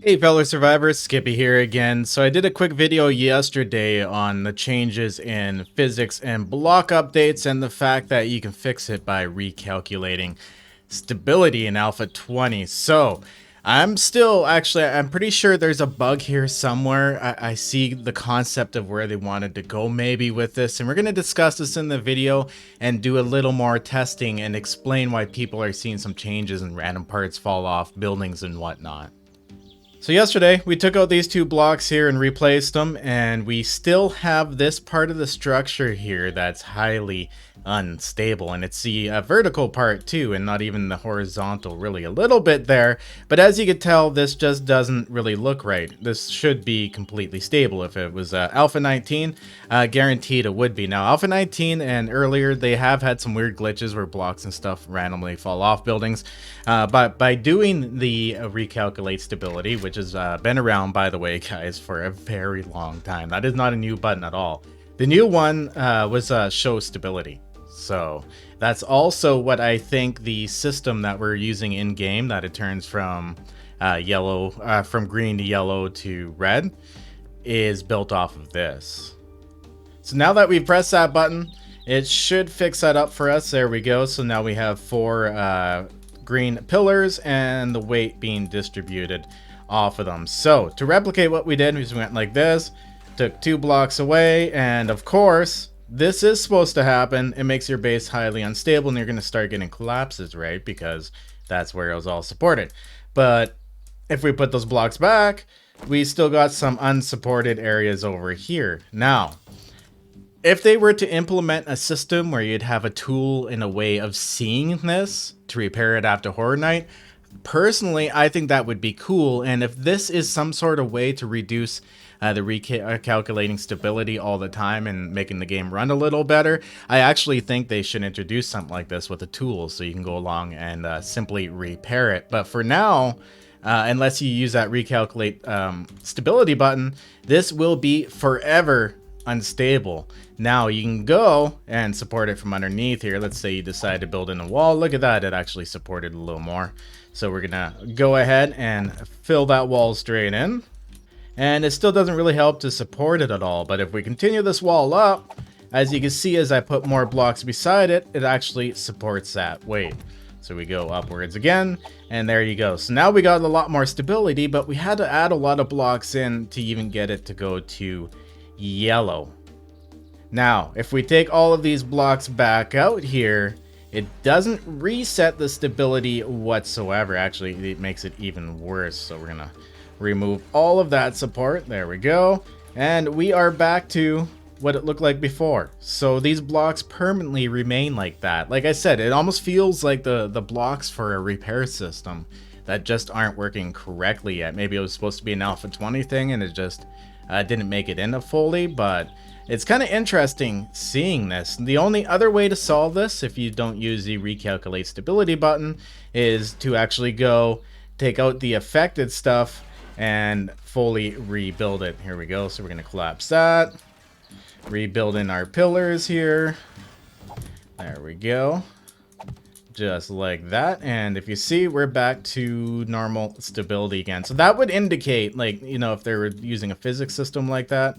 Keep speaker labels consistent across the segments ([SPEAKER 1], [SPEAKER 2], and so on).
[SPEAKER 1] Hey fellow survivors, Skippy here again. So I did a quick video yesterday on the changes in physics and block updates and the fact that you can fix it by recalculating stability in Alpha 20. So I'm pretty sure there's a bug here somewhere. I see the concept of where they wanted to go maybe with this, and we're going to discuss this in the video and do a little more testing and explain why people are seeing some changes and random parts fall off buildings and whatnot. So yesterday, we took out these two blocks here and replaced them, and we still have this part of the structure here that's highly unstable, and it's the vertical part too, and not even the horizontal, really a little bit there, but as you can tell, this just doesn't really look right. This should be completely stable. If it was Alpha 19, guaranteed it would be. Now, Alpha 19 and earlier, they have had some weird glitches where blocks and stuff randomly fall off buildings, but by doing the recalculate stability, which has been around, by the way, guys, for a very long time. That is not a new button at all. The new one was show stability. So that's also what I think the system that we're using in game, that it turns from from green to yellow to red, is built off of this. So now that we've pressed that button, it should fix that up for us. There we go. So now we have four green pillars and the weight being distributed off of them. So to replicate what we did, we just went like this, took 2 blocks away, and of course this is supposed to happen. It makes your base highly unstable and you're going to start getting collapses, right? Because that's where it was all supported. But if we put those blocks back, we still got some unsupported areas over here. Now, if they were to implement a system where you'd have a tool in a way of seeing this to repair it after Horror Night, personally, I think that would be cool. And if this is some sort of way to reduce the recalculating stability all the time and making the game run a little better, I actually think they should introduce something like this with a tool so you can go along and simply repair it. But for now, unless you use that recalculate stability button, this will be forever unstable. Now you can go and support it from underneath here. Let's say you decide to build in a wall. Look at that, it actually supported a little more. So we're gonna go ahead and fill that wall straight in. And it still doesn't really help to support it at all. But if we continue this wall up, as you can see, as I put more blocks beside it, it actually supports that weight. So we go upwards again, and there you go. So now we got a lot more stability, but we had to add a lot of blocks in to even get it to go to yellow. Now, if we take all of these blocks back out here, it doesn't reset the stability whatsoever. Actually, it makes it even worse. So we're gonna remove all of that support. There we go. And we are back to what it looked like before. So these blocks permanently remain like that. Like I said, it almost feels like the blocks for a repair system that just aren't working correctly yet. Maybe it was supposed to be an Alpha 20 thing and it just didn't make it into fully, but it's kind of interesting seeing this. The only other way to solve this, if you don't use the recalculate stability button, is to actually go take out the affected stuff and fully rebuild it. Here we go. So we're going to collapse that, rebuild in our pillars here. There we go. Just like that. And if you see, we're back to normal stability again. So that would indicate, like, you know, if they were using a physics system like that,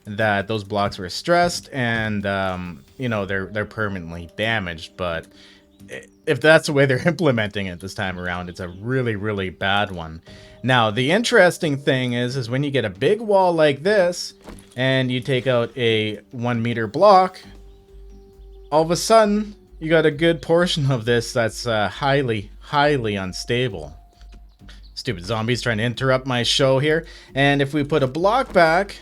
[SPEAKER 1] that those blocks were stressed and, you know, they're permanently damaged. But if that's the way they're implementing it this time around, it's a really, really bad one. Now, the interesting thing is when you get a big wall like this and you take out a 1 meter block, all of a sudden you got a good portion of this that's highly, highly unstable. Stupid zombies trying to interrupt my show here. And if we put a block back,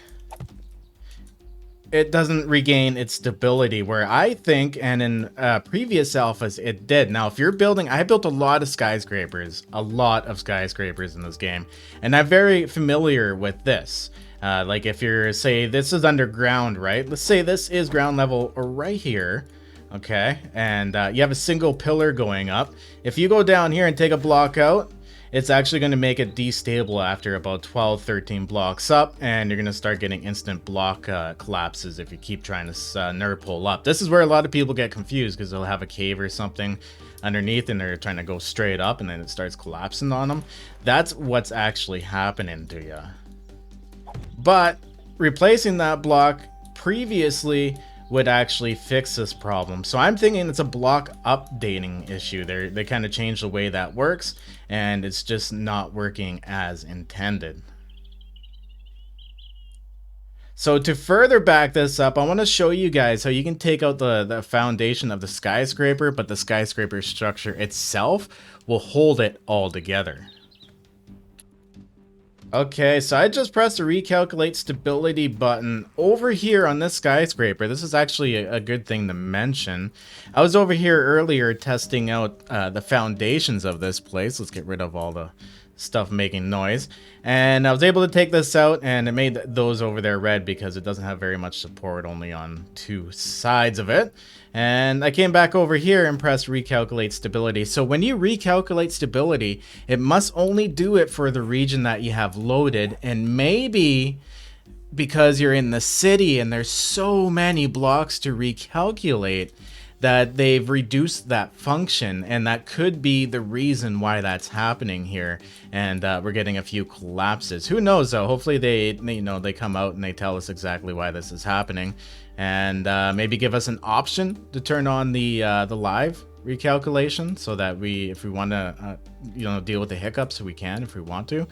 [SPEAKER 1] it doesn't regain its stability, where I think, and in previous alphas, it did. Now, if you're building, I built a lot of skyscrapers in this game, and I'm very familiar with this. Like if you're, say, this is underground, right? Let's say this is ground level right here, okay? And you have a single pillar going up. If you go down here and take a block out, it's actually going to make it destable after about 12, 13 blocks up, and you're going to start getting instant block collapses if you keep trying to nerd pull up. This is where a lot of people get confused because they'll have a cave or something underneath and they're trying to go straight up and then it starts collapsing on them. That's what's actually happening to you. But replacing that block previously would actually fix this problem. So I'm thinking it's a block updating issue. They kind of changed the way that works, and it's just not working as intended. So to further back this up, I want to show you guys how you can take out the foundation of the skyscraper, but the skyscraper structure itself will hold it all together. Okay, so I just pressed the recalculate stability button over here on this skyscraper. This is actually a good thing to mention. I was over here earlier testing out the foundations of this place. Let's get rid of all the stuff making noise. And I was able to take this out, and it made those over there red because it doesn't have very much support, only on 2 sides of it. And I came back over here and pressed recalculate stability. So when you recalculate stability, it must only do it for the region that you have loaded, and maybe because you're in the city and there's so many blocks to recalculate that they've reduced that function, and that could be the reason why that's happening here, and we're getting a few collapses. Who knows though? Hopefully they come out and they tell us exactly why this is happening, and maybe give us an option to turn on the live recalculation, so that if we want to deal with the hiccups, we can if we want to.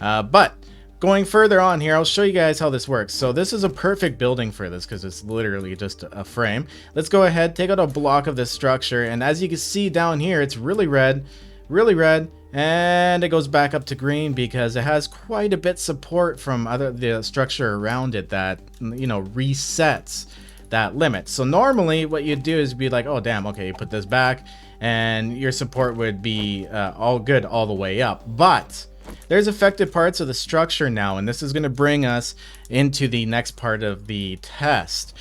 [SPEAKER 1] But going further on here, I'll show you guys how this works. So this is a perfect building for this because it's literally just a frame. Let's go ahead, take out a block of this structure, and as you can see down here, it's really red, and it goes back up to green because it has quite a bit support from the structure around it that resets that limit. So normally what you do is be like, oh damn, okay, you put this back and your support would be all good all the way up. But there's affected parts of the structure now, and this is going to bring us into the next part of the test.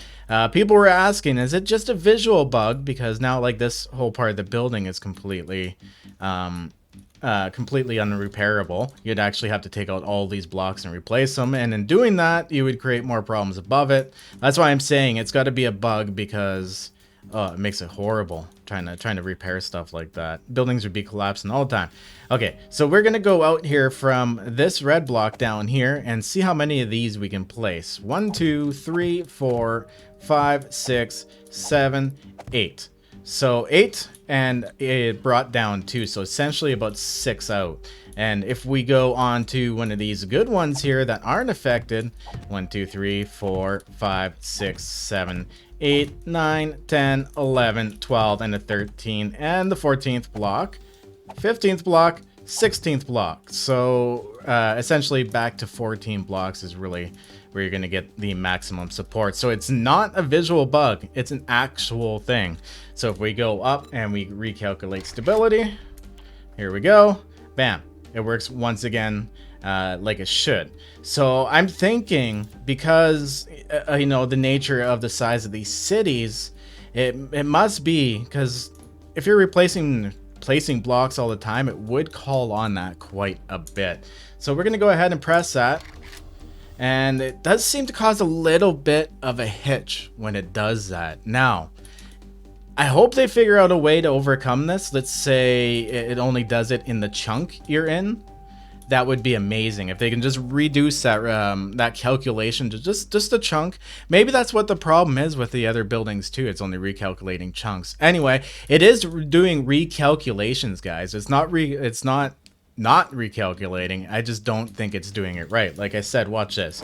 [SPEAKER 1] People were asking, is it just a visual bug? Because now, like, this whole part of the building is completely unrepairable. You'd actually have to take out all these blocks and replace them, and in doing that, you would create more problems above it. That's why I'm saying it's got to be a bug, because it makes it horrible trying to repair stuff like that. Buildings would be collapsing all the time. Okay, so we're gonna go out here from this red block down here and see how many of these we can place. 1, 2, 3, 4, 5, 6, 7, 8. So 8, and it brought down 2, so essentially about 6 out. And if we go on to one of these good ones here that aren't affected, 1, 2, 3, 4, 5, 6, 7, 8, 9, 10, 11, 12, and the 13, and the 14th block, 15th block, 16th block. So essentially back to 14 blocks is really where you're going to get the maximum support. So it's not a visual bug, it's an actual thing. So if we go up and we recalculate stability, here we go, bam, it works once again like it should. So I'm thinking, because the nature of the size of these cities, it must be, because if you're placing blocks all the time, it would call on that quite a bit. So we're gonna go ahead and press that, and it does seem to cause a little bit of a hitch when it does that. Now, I hope they figure out a way to overcome this. Let's say it only does it in the chunk you're in. That would be amazing if they can just reduce that calculation to just a chunk. Maybe that's what the problem is with the other buildings too. It's only recalculating chunks. Anyway, it is doing recalculations, guys. It's not recalculating. I just don't think it's doing it right. Like I said, watch this.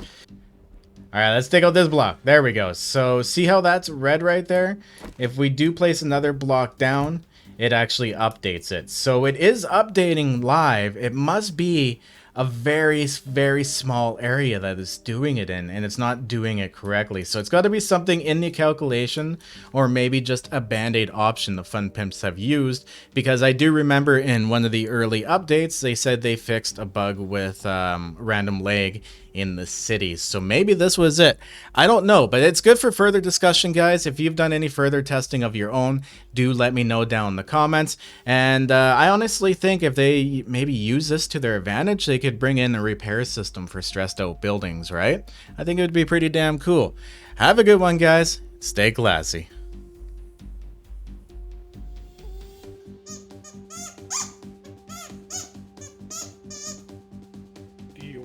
[SPEAKER 1] All right, let's take out this block. There we go. So see how that's red right there? If we do place another block down, it actually updates it. So it is updating live. It must be a very, very small area that it's doing it in, and it's not doing it correctly. So it's got to be something in the calculation, or maybe just a band-aid option the Fun Pimps have used, because I do remember in one of the early updates, they said they fixed a bug with random lag in the cities. So maybe this was it. I don't know, but it's good for further discussion, guys. If you've done any further testing of your own, do let me know down in the comments. And I honestly think if they maybe use this to their advantage, they could bring in a repair system for stressed out buildings, right? I think it would be pretty damn cool. Have a good one, guys. Stay classy.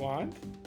[SPEAKER 2] want.